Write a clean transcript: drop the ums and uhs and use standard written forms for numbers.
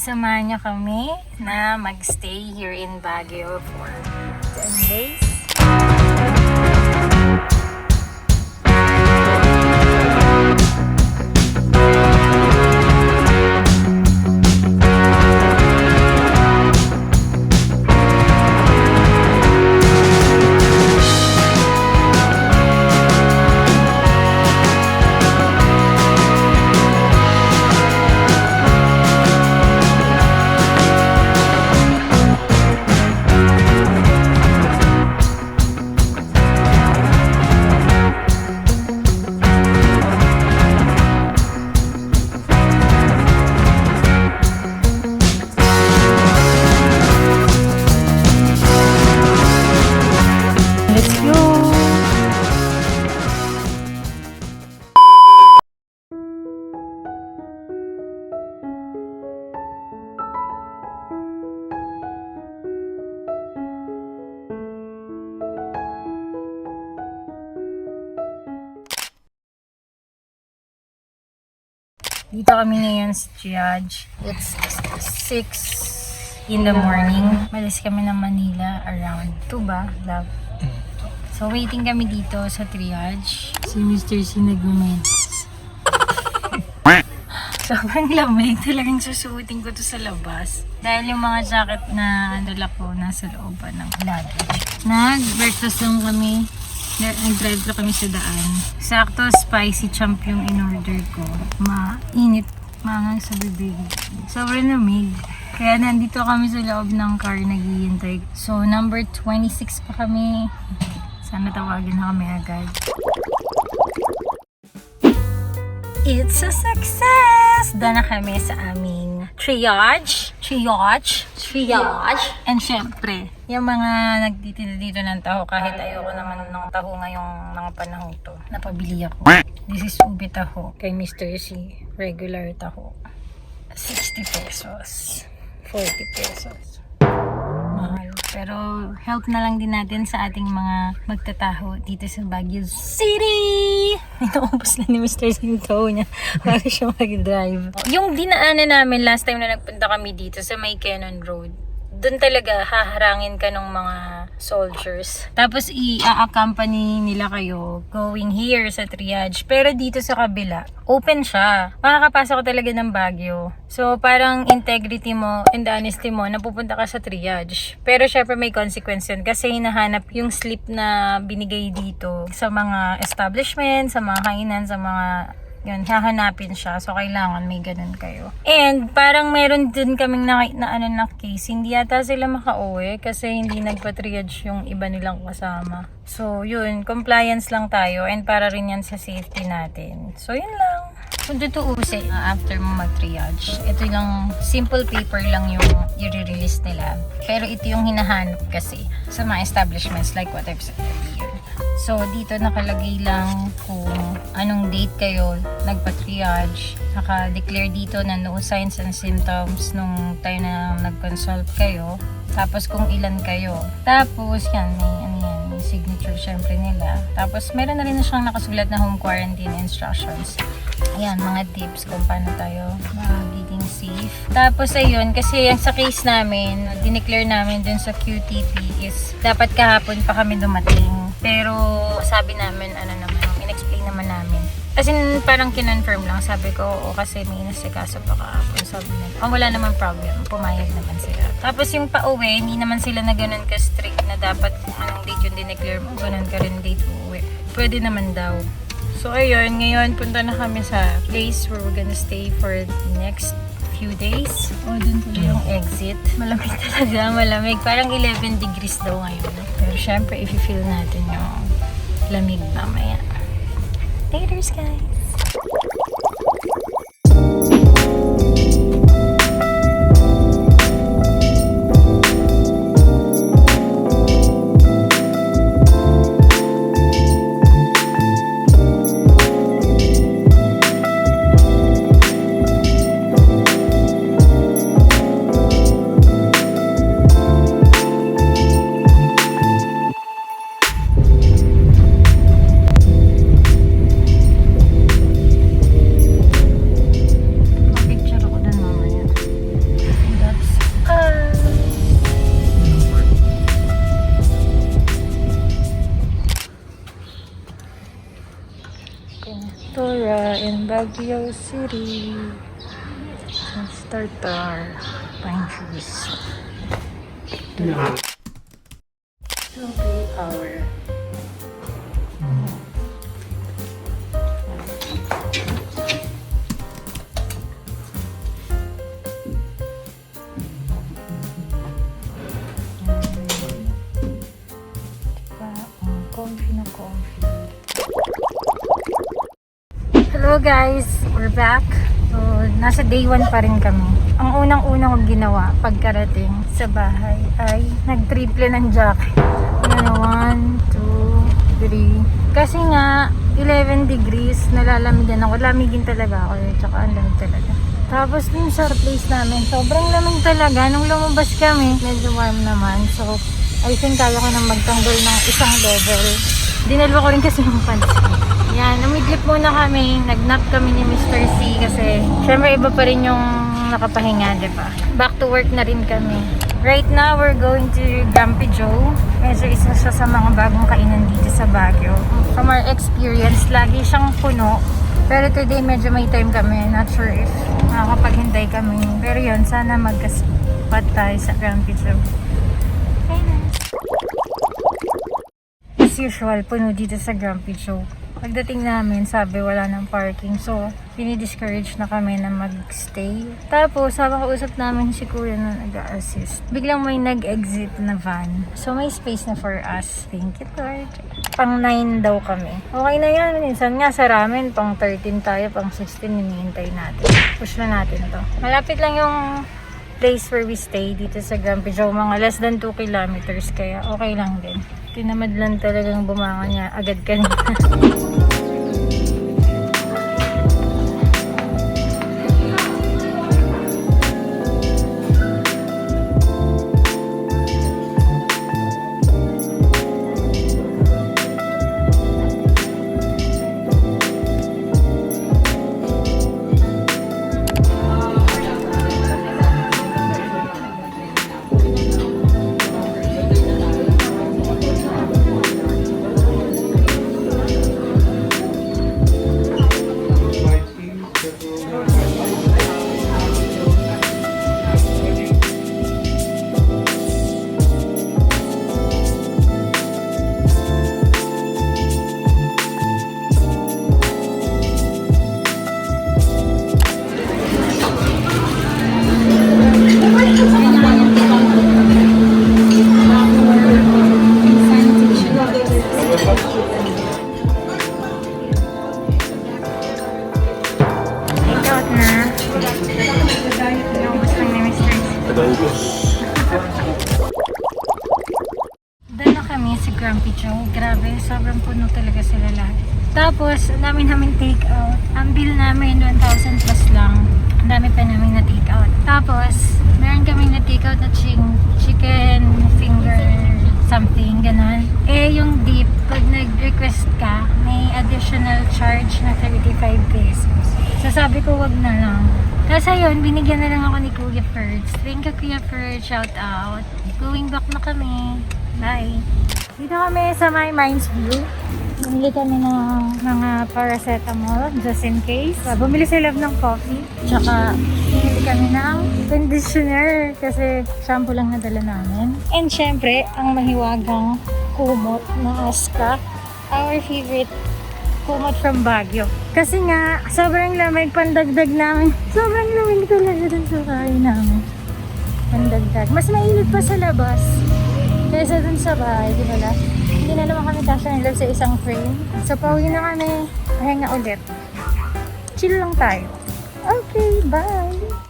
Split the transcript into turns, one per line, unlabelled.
Samahan niyo kami na magstay here in Baguio for 10 days. Let's go! Dito kami ngayon sa triage. It's 6 in the morning. Malis kami ng Manila around 2 ba? Love. So waiting kami dito sa triage. Si Mr. C nag-message. Sobrang lamig. Talagang susuotin ko to sa labas. Dahil yung mga jacket na dala ko nasa loob pa ng luggage. Nag-breakfast lang kami. Nag-drive na kami sa daan. Sakto, spicy champ yung in-order ko. Mainit. Mangang sa bibig. Sobrang lamig. Kaya nandito kami sa loob ng car naghihintay. So, number 26 pa kami. Sana tawagin na kami agad. It's a success! Doon na kami sa aming triage. And syempre, yung mga nagtitinda dito ng taho, kahit ayoko naman ng taho ngayong mga panahon to, napabili ako. This is ube taho kay Mr. C. Regular taho. 60 pesos. 40 pesos. Mahal. Pero help na lang din natin sa ating mga magtataho dito sa Baguio City. Inaubos na ni Mr. Sinto niya para siya mag-drive. Yung dinaanan namin last time na nagpunta kami dito sa May Cannon Road, doon talaga haharangin ka ng mga soldiers. Tapos i-accompany nila kayo going here sa triage. Pero dito sa kabila, open siya. Makakapasok ka talaga ng Baguio. So parang integrity mo and honesty mo, napupunta ka sa triage. Pero syempre may consequence yun kasi hinahanap yung slip na binigay dito sa mga establishment, sa mga kainan, sa mga yun, hahanapin siya. So, kailangan may ganun kayo. And, parang meron din kaming na case. Hindi yata sila makauwi kasi hindi nagpa-triage yung iba nilang kasama. So, yun. Compliance lang tayo. And para rin yan sa safety natin. So, yun lang. Kung tutuusin, after mo mag-triage, ito yung simple paper lang yung i-release nila. Pero ito yung hinahanap kasi sa mga establishments like what I've said earlier. So, dito nakalagay lang kung anong date kayo nagpa-triage. Naka-declare dito na no signs and symptoms nung time na nag-consult kayo. Tapos kung ilan kayo. Tapos, yan, may signature syempre nila. Tapos, meron na rin na siyang nakasulat na home quarantine instructions. Ayan, mga tips kung paano tayo magiging safe. Tapos, ayun, kasi yung sa case namin, dineclare namin dun sa QTP is dapat kahapon pa kami dumating. Pero sabi namin, in-explain naman namin. As in, parang kinonfirm lang. Sabi ko, oo, kasi may nasikaso pa kahapon. Sabi namin, wala naman problem. Pumayag naman sila. Tapos yung pauwi, hindi naman sila na ganun ka-strict na dapat kung anong date yung dineclare mo, ganun ka rin date uuwi. Pwede naman daw. So, ayun, ngayon, punta na kami sa place where we're gonna stay for the next few days. Dun tuloy yung exit. Malamig talaga, malamig. Parang 11 degrees daw ngayon. Pero syempre, i-feel natin yung lamig mamaya. Laters, guys! Baguio City. Tartar. Pine trees. 2 hour. Comfy na comfy. Hello guys! We're back. So, nasa day 1 pa rin kami. Ang unang-unang kong ginawa pagkarating sa bahay ay nag-triple ng jacket. 1, 2, 3. Kasi nga, 11 degrees, nalalamigan ako. Lamigin talaga ako. Tsaka ang lamig talaga. Tapos dun sa place namin, sobrang lamig talaga. Nung lumabas kami, medyo warm naman. So, I think kaya ko nang magtanggol ng isang level. Dinalwa ko rin kasi yung pants ko. Yan, umidlip muna kami. Nag-nap kami ni Mr. C kasi syempre iba pa rin yung nakapahinga, diba? Back to work na rin kami. Right now, we're going to Grumpy Joe. Medyo isa siya sa mga bagong kainan dito sa Baguio. From our experience, lagi siyang puno. Pero today, medyo may time kami. Not sure if makakapaghintay kami. Pero yun, sana magkaspat tayo sa Grumpy Joe. As usual, puno dito sa Grumpy Joe. Pagdating namin, sabi wala ng parking. So, dinidiscourage na kami na mag-stay. Tapos, habang kausap namin si Kuya na nag-a-assist, biglang may nag-exit na van. So, may space na for us. Thank you, Lord. Pang 9 daw kami. Okay na yan. Minsan nga sa ramen, pang 13 tayo, pang 16, hinihintay natin. Push na natin to. Malapit lang yung place where we stay dito sa Grumpy Joe. Mga less than 2 kilometers, kaya okay lang din. Tinamad lang talagang bumangon niya agad kanina. Doon na kami sa Grumpy Joe. Grabe, sobrang puno talaga sila lahat. Tapos, namin take out. Ang bill namin, 1,000 plus lang. Ang dami pa namin na take out. Tapos, meron kami na take out na chicken finger something, ganon. Eh, yung dip, pag nag-request ka, may additional charge na 35 pesos. So, sabi ko, wag na lang. Kasi yun, binigyan na lang ako ni Kuya Ferds. Thank you, Kuya Ferds. Shout out. Going back na kami. Bye. Dito kami sa My Minds View. Bumili kami ng mga paracetamol just in case. Bumili sila ng coffee. Tsaka, bumili kami ng conditioner kasi shampoo lang nadala namin. And syempre, ang mahiwagang kumot na Aska. Our favorite kumot from Baguio. Kasi nga, sobrang lamig, pandagdag namin. Sobrang lamig talaga dun sa kain namin. Pandagdag. Mas mainit pa sa labas kaysa dun sa bahay, di ba la? Hindi na naman kami kasya ng love sa isang frame. So, pauwi na kami. Pahinga ulit. Chill lang tayo. Okay, bye!